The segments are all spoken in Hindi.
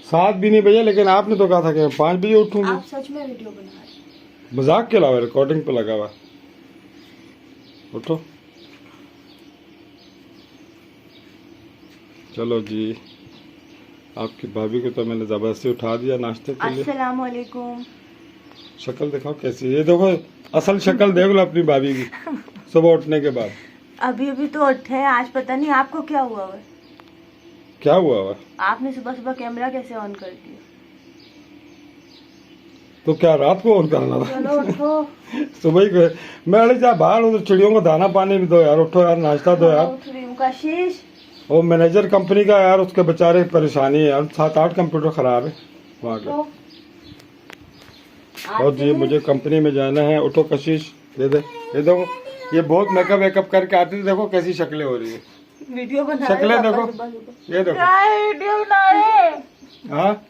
7 भी नहीं बजे, लेकिन आपने तो कहा था कि मैं 5 बजे उठूंगी। आप सच में वीडियो बना रहे हैं? मजाक के अलावा रिकॉर्डिंग पे लगा हुआ। उठो, चलो जी। आपकी भाभी को तो मैंने जबरदस्ती उठा दिया नाश्ते के लिए। अस्सलाम वालेकुम। शक्ल दिखाओ कैसी है, ये देखो असल शक्ल देख लो अपनी भाभी की सुबह उठने के बाद। अभी अभी तो उठे हैं, आज पता नहीं आपको क्या हुआ है। क्या हुआ हुआ? आपने सुबह सुबह कैमरा कैसे ऑन कर दिया? तो क्या रात को ऑन करना था? चलो उठो। सुबह ही मैं अड़ी जा बाहर हूँ, तो चिड़ियों को दाना पानी भी दो यार। उठो यार, नाश्ता दो यार। उठ रही हूँ। कशिश, वो मैनेजर कंपनी का यार, उसके बेचारे परेशानी है यार। 7-8 कंप्यूटर खराब है वहाँ के। उठो। और जी मुझे कंपनी में जाना है। उठो कशिश, ये देखो, ये बहुत मेकअप वेकअप करके आती थी। देखो कैसी शक्लें हो रही है। वीडियो बना शक्लें देखो, ये देखो। क्या वीडियो बना रहे? हाँ,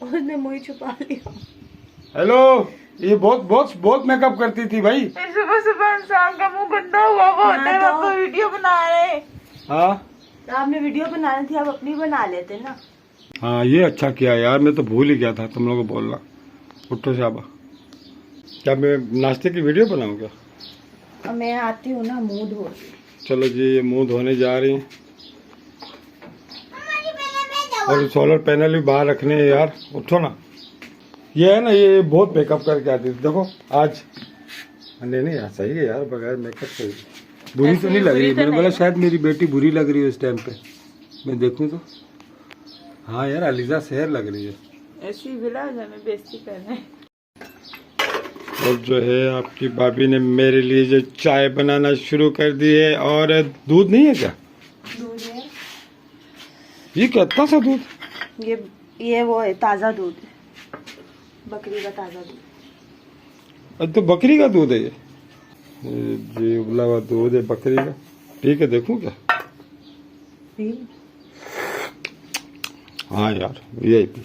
उसने मुंह छुपा लिया। हेलो, ये बहुत बहुत बहुत मेकअप करती थी भाई। सुबह सुबह इंसान का मुंह गंदा हुआ होता है, आप वीडियो बना रहे। हाँ, तो आपने वीडियो बनानी थी, आप अपनी बना लेते ना। हाँ, ये अच्छा किया यार, मैं तो भूल ही गया था तुम लोगों को बोलना। उठो शाबा, क्या मैं नाश्ते की वीडियो बनाऊँ क्या? अब मैं आती हूँ ना, मुंह धो। चलो जी, ये मुंह धोने जा रही हैं। और सोलर पैनल भी बाहर रखने हैं यार। उठो ना, ये है ना, ये बहुत मेकअप करके आती थी। देखो आज नहीं यार, सही है यार, बगैर मेकअप से बुरी तो नहीं लग रही। मैंने बोला शायद मेरी बेटी बुरी लग रही है इस टाइम पे। मैं देखूं तो हाँ यार, अलीजा शहर लग रही है। ऐसी हमें बेइज्जती कर रहे हैं। और जो है आपकी भाभी ने मेरे लिए जो चाय बनाना शुरू कर दी है। और दूध नहीं है क्या? दूध है। ये कितना सा दूध? ये वो है, ताज़ा दूध है, बकरी का ताज़ा दूध। तो बकरी का दूध है ये जी, उबला हुआ दूध है बकरी का। ठीक है, देखूं क्या? हाँ यार, यही पी।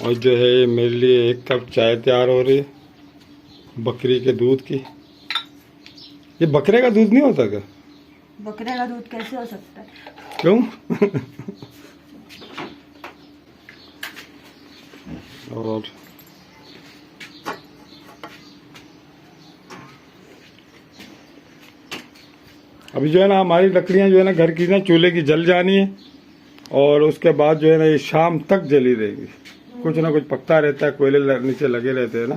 और जो है मेरे लिए 1 कप चाय तैयार हो रही है बकरी के दूध की। ये बकरे का दूध नहीं होता क्या? बकरे का दूध कैसे हो सकता है? क्यों? और अभी जो है ना, हमारी लकड़ियां जो है ना घर की ना, चूल्हे की जल जानी है। और उसके बाद जो है ना, ये शाम तक जली रहेगी। कुछ ना कुछ पकता रहता है, कोयले नीचे लगे रहते हैं ना।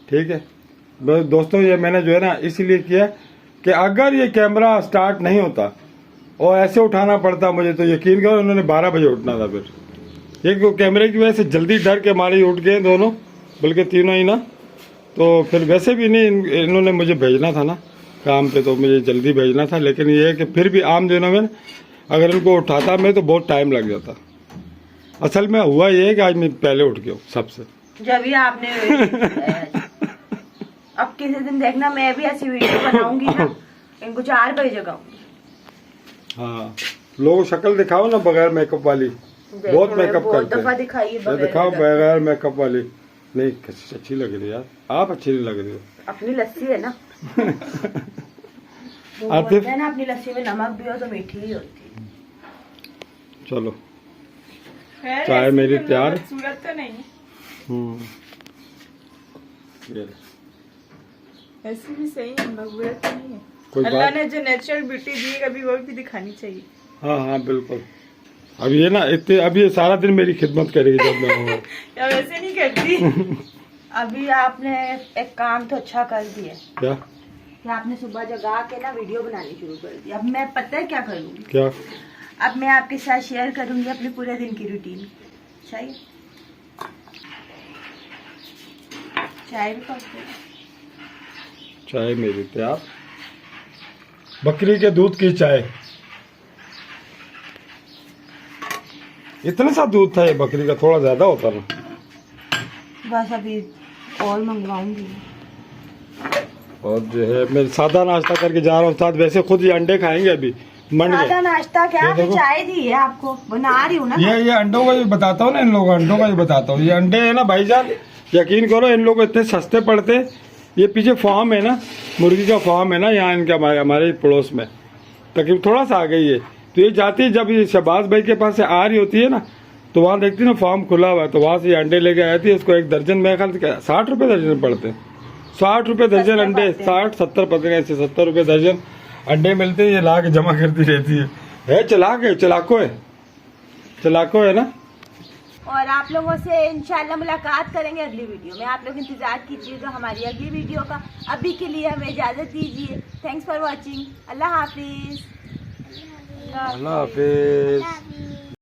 ठीक है दोस्तों, ये मैंने जो है ना इसीलिए किया कि अगर ये कैमरा स्टार्ट नहीं होता और ऐसे उठाना पड़ता मुझे, तो यकीन करो उन्होंने 12 बजे उठना था। फिर ये कैमरे की वजह से जल्दी डर के मारे उठ गए दोनों, बल्कि तीनों ही ना। तो फिर वैसे भी नहीं, इन्होंने मुझे भेजना था ना काम पे, तो मुझे जल्दी भेजना था। लेकिन ये है कि फिर भी आम दिनों में अगर इनको उठाता मैं तो बहुत टाइम लग जाता। असल में हुआ ये है कि आज मैं पहले उठ गया सबसे। जब ये आपने अब किसी दिन देखना, मैं भी ऐसी वीडियो बनाऊंगी ना, इनको 4 बजे जगाऊंगी। हाँ, लोग शक्ल दिखाओ ना बगैर मेकअप वाली। बहुत मेकअप करते हैं। दिखाइए दिखाओ बगैर मेकअप वाली। नहीं, अच्छी लग रही है यार, आप अच्छी नहीं लग रही हो। अपनी लस्सी है ना। वो आतिफ, बोलते हैं ना, अपनी लस्सी में नमक भी हो तो मीठी ही होती है। चलो चाय मेरी तैयार। सूरत तो नहीं ये ऐसी भी सही है, मकबूलियत तो नहीं है। कोई अल्लाह बात ने जो नेचुरल ब्यूटी दी है, कभी वो भी दिखानी चाहिए। हाँ हाँ बिल्कुल। अब ये ना इतने, अब ये सारा दिन मेरी खिदमत करेगी जब मैं हूँ। या वैसे नहीं करती। अभी आपने एक काम तो अच्छा कर दिया। क्या? कि आपने सुबह जगा के ना वीडियो बनानी शुरू कर दी। अब मैं पता है क्या करूँगी? क्या? अब मैं आपके साथ शेयर करूंगी अपने पूरे दिन की रूटीन। चाहिए चाय भी पकड़ो। चाय मेरी तैयार, बकरी के दूध की चाय। इतना सा दूध था ये बकरी का, थोड़ा ज्यादा होता ना। बस अभी और मंगवाऊंगी। और जो है मैं सादा नाश्ता करके जा रहा हूँ साथ। वैसे खुद ये अंडे खाएंगे अभी मंड सादा नाश्ता क्या? ये अभी देखो। चाय दी है आपको, बना रही हूँ ना। ये अंडों का भी बताता हूँ ना, इन लोगों का अंडों का भी बताता हूँ। ये अंडे है ना भाईजान, यकीन करो इन लोगों को इतने सस्ते पड़ते। ये पीछे फार्म है ना, मुर्गी का फार्म है ना यहाँ इनके, हमारे पड़ोस में। तकरीबन थोड़ा सा आ गई है, तो ये जाती है जब ये शहबाज भाई के पास से आ रही होती है ना, तो वहाँ देखती है ना फार्म खुला हुआ है, तो वहाँ से ये अंडे लेके आती है। इसको एक दर्जन मेरे ख्याल से 60 रुपए दर्जन पड़ते हैं, 60 रुपए दर्जन अंडे, 60-70 पता नहीं ऐसे 70 रुपए दर्जन अंडे मिलते हैं। ये ला के जमा करती रहती है चलाको है ना। और आप लोगों से इंशाल्लाह मुलाकात करेंगे अगली वीडियो में। आप लोग इंतजार कीजिएगा हमारी अगली वीडियो का। अभी के लिए हमें इजाजत दीजिए। Thanks for watching. Allah Hafiz. Allah Hafiz.